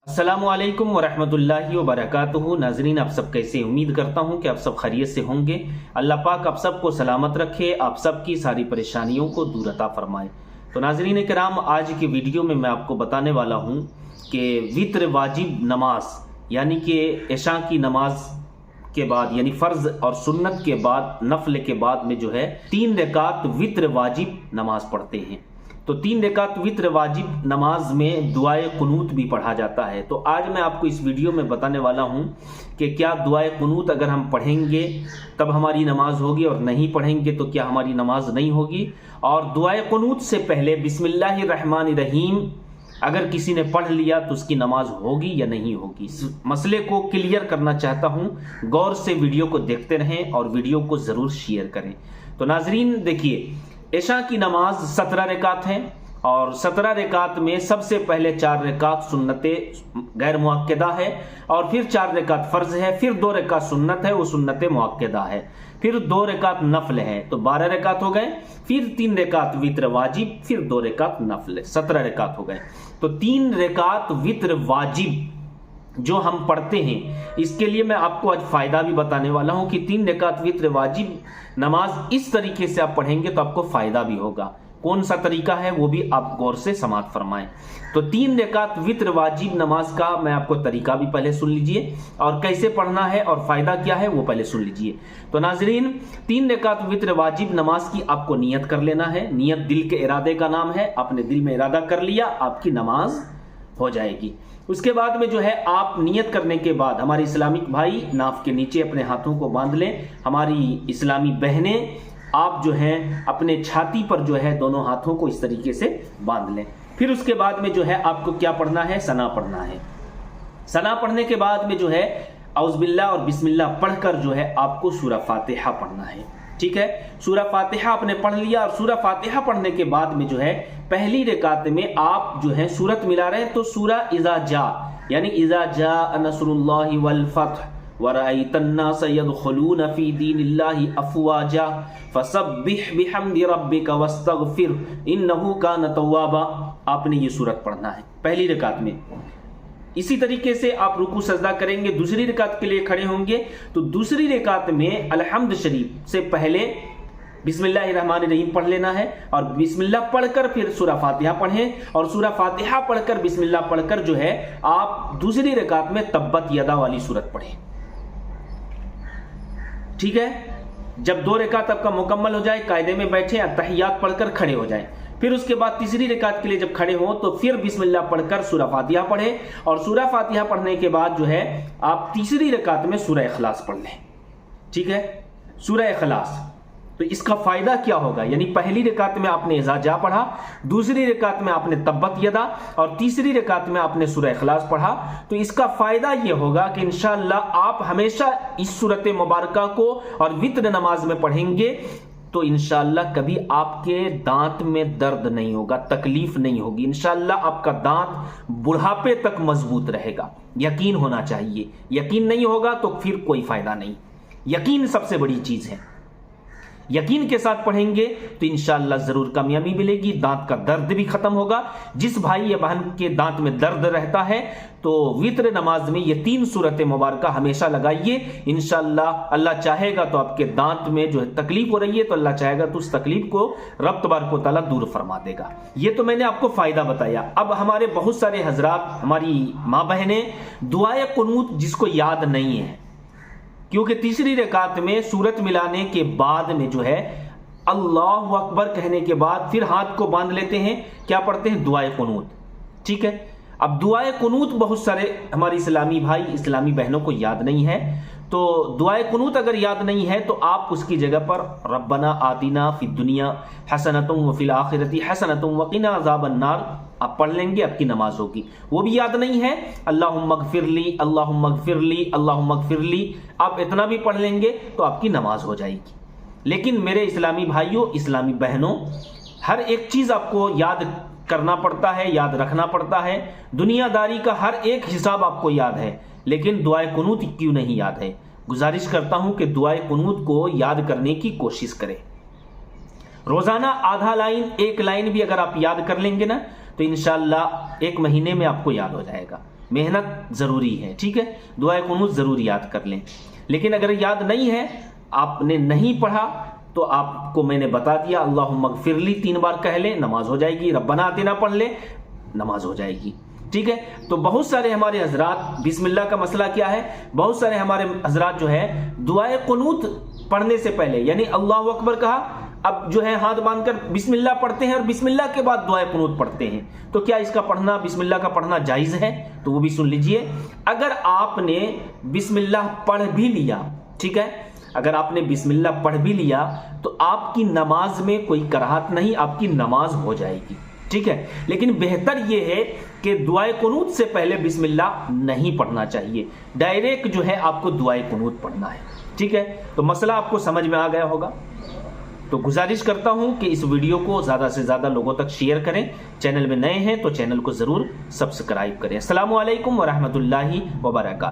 अस्सलामुअलैकुम वरहमतुल्लाहि वबरकातुहू। नाजरीन, आप सब कैसे? उम्मीद करता हूँ कि आप सब खैरियत से होंगे। अल्लाह पाक आप सबको सलामत रखे, आप सबकी सारी परेशानियों को दूर अता फरमाए। तो नाजरीन किराम, आज की वीडियो में मैं आपको बताने वाला हूँ कि वित्र वाजिब नमाज यानी कि इशा की नमाज के बाद यानी फ़र्ज़ और सुन्नत के बाद नफल के बाद में जो है 3 रकात वित्र वाजिब नमाज पढ़ते हैं। तो 3 रकात वित्र वाजिब नमाज में दुआए कुनूत भी पढ़ा जाता है। तो आज मैं आपको इस वीडियो में बताने वाला हूं कि क्या दुआए कुनूत अगर हम पढ़ेंगे तब हमारी नमाज होगी और नहीं पढ़ेंगे तो क्या हमारी नमाज नहीं होगी। और दुआए कुनूत से पहले बिस्मिल्लाहिर्रहमानिर्रहीम अगर किसी ने पढ़ लिया तो उसकी नमाज होगी या नहीं होगी। इस मसले को क्लियर करना चाहता हूं। गौर से वीडियो को देखते रहें और वीडियो को ज़रूर शेयर करें। तो नाजरीन देखिए, इशा की नमाज 17 रकात है और 17 रकात में सबसे पहले 4 रकात सुन्नते गैर मुअक्कदा है और फिर 4 रकात फ़र्ज है, फिर 2 रकात सुन्नत है, वो सुन्नत मुअक्कदा है, फिर 2 रकात नफल है। तो 12 रकात हो गए, फिर 3 रकात वित्र वाजिब, फिर 2 रकात नफल, 17 रकात हो गए। तो 3 रकात वित्र वाजिब जो हम पढ़ते हैं, इसके लिए मैं आपको आज फायदा भी बताने वाला हूं कि 3 रकात वित्र वाजिब नमाज इस तरीके से आप पढ़ेंगे तो आपको फायदा भी होगा। कौन सा तरीका है वो भी आप गौर से समाअत फरमाएं। तो 3 रकात वित्र वाजिब नमाज का मैं आपको तरीका भी पहले सुन लीजिए और कैसे पढ़ना है और फायदा क्या है वो पहले सुन लीजिए। तो नाजरीन, 3 रकात वित्र वाजिब नमाज की आपको नियत कर लेना है। नियत दिल के इरादे का नाम है। आपने दिल में इरादा कर लिया, आपकी नमाज हो जाएगी। उसके बाद में जो है आप नियत करने के बाद हमारे इस्लामिक भाई नाफ के नीचे अपने हाथों को बांध लें। हमारी इस्लामी बहनें आप जो हैं अपने छाती पर जो है दोनों हाथों को इस तरीके से बांध लें। फिर उसके बाद में जो है आपको क्या पढ़ना है? सना पढ़ना है। सना पढ़ने के बाद में जो है औज़ुबिल्लाह और बिस्मिल्लाह पढ़कर जो है आपको सूरा फातिहा पढ़ना है। ठीक है, सूरा फातिहा आपने पढ़ लिया और सूरा फातिहा पढ़ने के बाद में जो है पहली रकात में आप जो है सूरत मिला रहे हैं। तो सूरा इज़ा जा यानी इज़ा जा नसरुल्लाहि वल फत्ह वरअयतन नास यदखुलून फी दीनिल्लाहि अफ़वाजा फसब्बिह बिहम्दि रब्बिका वस्तगफिर इन्नहु कान तव्वाबा। आपने ये सूरत पढ़ना है पहली रकात में। इसी तरीके से आप रुकू सजदा करेंगे। दूसरी रकात के लिए खड़े होंगे तो दूसरी रकात में अलहम्द शरीफ से पहले बिस्मिल्लाहिर्रहमानिर्रहीम पढ़ लेना है और बिस्मिल्लाह पढ़कर फिर सूरा फातिहा पढ़ें और सूरा फातिहा पढ़कर बिस्मिल्लाह पढ़कर जो है आप दूसरी रकात में तब्बत यदा वाली सूरत पढ़ें। ठीक है, जब 2 रकात आपका मुकम्मल हो जाए कायदे में बैठे, अत्तहियात पढ़कर खड़े हो जाएं। फिर उसके बाद तीसरी रकात के लिए जब खड़े हों तो फिर बिस्मिल्लाह पढ़कर सूरा फातिहा पढ़ें और सूरा फातिहा पढ़ने के बाद जो है आप तीसरी रकात में सूरा इखलास पढ़ लें। ठीक है, सूरा इखलास। तो इसका फायदा क्या होगा? यानी पहली रकात में आपने इज़ा जा पढ़ा, दूसरी रकात में आपने तब्बत यदा और तीसरी रकात में आपने सूरा इखलास पढ़ा। तो इसका फायदा यह होगा कि इंशाअल्लाह आप हमेशा इस सूरत मुबारका को और वित्र नमाज में पढ़ेंगे तो इंशाअल्लाह कभी आपके दांत में दर्द नहीं होगा, तकलीफ नहीं होगी। इंशाअल्लाह आपका दांत बुढ़ापे तक मजबूत रहेगा। यकीन होना चाहिए। यकीन नहीं होगा तो फिर कोई फायदा नहीं। यकीन सबसे बड़ी चीज है। यकीन के साथ पढ़ेंगे तो इंशाअल्लाह जरूर कामयाबी मिलेगी। दांत का दर्द भी खत्म होगा। जिस भाई या बहन के दांत में दर्द रहता है तो वित्र नमाज में ये 3 सूरत मुबारका हमेशा लगाइए। इंशाअल्लाह अल्लाह चाहेगा तो आपके दांत में जो है तकलीफ हो रही है तो अल्लाह चाहेगा तो उस तकलीफ को रब तबारक व तआला दूर फरमा देगा। ये तो मैंने आपको फायदा बताया। अब हमारे बहुत सारे हजरात, हमारी माँ बहनें दुआए कुनूत जिसको याद नहीं है, क्योंकि तीसरी रकात में सूरत मिलाने के बाद में जो है अल्लाहु अकबर कहने के बाद फिर हाथ को बांध लेते हैं। क्या पढ़ते हैं? दुआए कुनूत। ठीक है, अब दुआए कुनूत बहुत सारे हमारे इस्लामी भाई, इस्लामी बहनों को याद नहीं है। तो दुआए कुनूत अगर याद नहीं है तो आप उसकी जगह पर रब्बना आतिना फिद दुनिया हसनतुम व फिल आखिरति हसनतुम व क़िना अज़ाबन नार आप पढ़ लेंगे, आपकी नमाज होगी। वो भी याद नहीं है अल्लाहुम्मा ग़फ़िरली अल्लाहुम्मा ग़फ़िरली अल्लाहुम्मा ग़फ़िरली, आप इतना भी पढ़ लेंगे तो आपकी नमाज हो जाएगी। लेकिन मेरे इस्लामी भाइयों, इस्लामी बहनों, हर एक चीज़ आपको याद करना पड़ता है, याद रखना पड़ता है। दुनियादारी का हर एक हिसाब आपको याद है, लेकिन दुआए कुनूत क्यों नहीं याद है? गुजारिश करता हूं कि दुआए कुनूत को याद करने की कोशिश करें। रोजाना आधा लाइन, 1 लाइन भी अगर आप याद कर लेंगे ना तो इंशाअल्लाह 1 महीने में आपको याद हो जाएगा। محنت ضروری ہے، ٹھیک ہے، دعائے قنوت ضرور یاد کر لیں۔ لیکن اگر یاد نہیں ہے، آپ نے نہیں پڑھا، تو آپ کو میں نے بتا دیا، اللہم اغفر لی 3 بار کہہ لیں، نماز ہو جائے گی، ربنا آتنا پڑھ لیں، نماز ہو جائے گی، ٹھیک ہے۔ تو بہت سارے ہمارے حضرات، بسم اللہ کا مسئلہ کیا ہے، بہت سارے ہمارے حضرات جو ہے دعائے قنوت پڑھنے سے پہلے، یعنی اللہ اکبر کہا، اب جو ہے ہاتھ باندھ کر بسم اللہ پڑھتے ہیں اور بسم اللہ کے بعد دعائے قنوت پڑھتے ہیں۔ تو کیا اس کا پڑھنا، بسم اللہ کا پڑھنا جائز ہے؟ تو وہ بھی سن لیجئے۔ اگر آپ نے بسم اللہ پڑھ بھی لیا، ٹھیک ہے، اگر آپ نے بسم اللہ پڑھ بھی لیا تو آپ کی نماز میں کوئی کراہت نہیں، آپ کی نماز ہو جائے گی، ٹھیک ہے۔ لیکن بہتر یہ ہے کہ دعائے قنوت سے پہلے بسم اللہ نہیں پڑھنا چاہیے، ڈائریکٹ جو ہے آپ کو دعائے قنوت پڑھنا ہے، ٹھیک ہے۔ تو مسئلہ آپ کو سمجھ میں آ گیا ہوگا۔ تو گزارش کرتا ہوں کہ اس ویڈیو کو زیادہ سے زیادہ لوگوں تک شیئر کریں، چینل میں نئے ہیں تو چینل کو ضرور سبسکرائب کریں۔ السلام علیکم ورحمۃ اللہ وبرکاتہ۔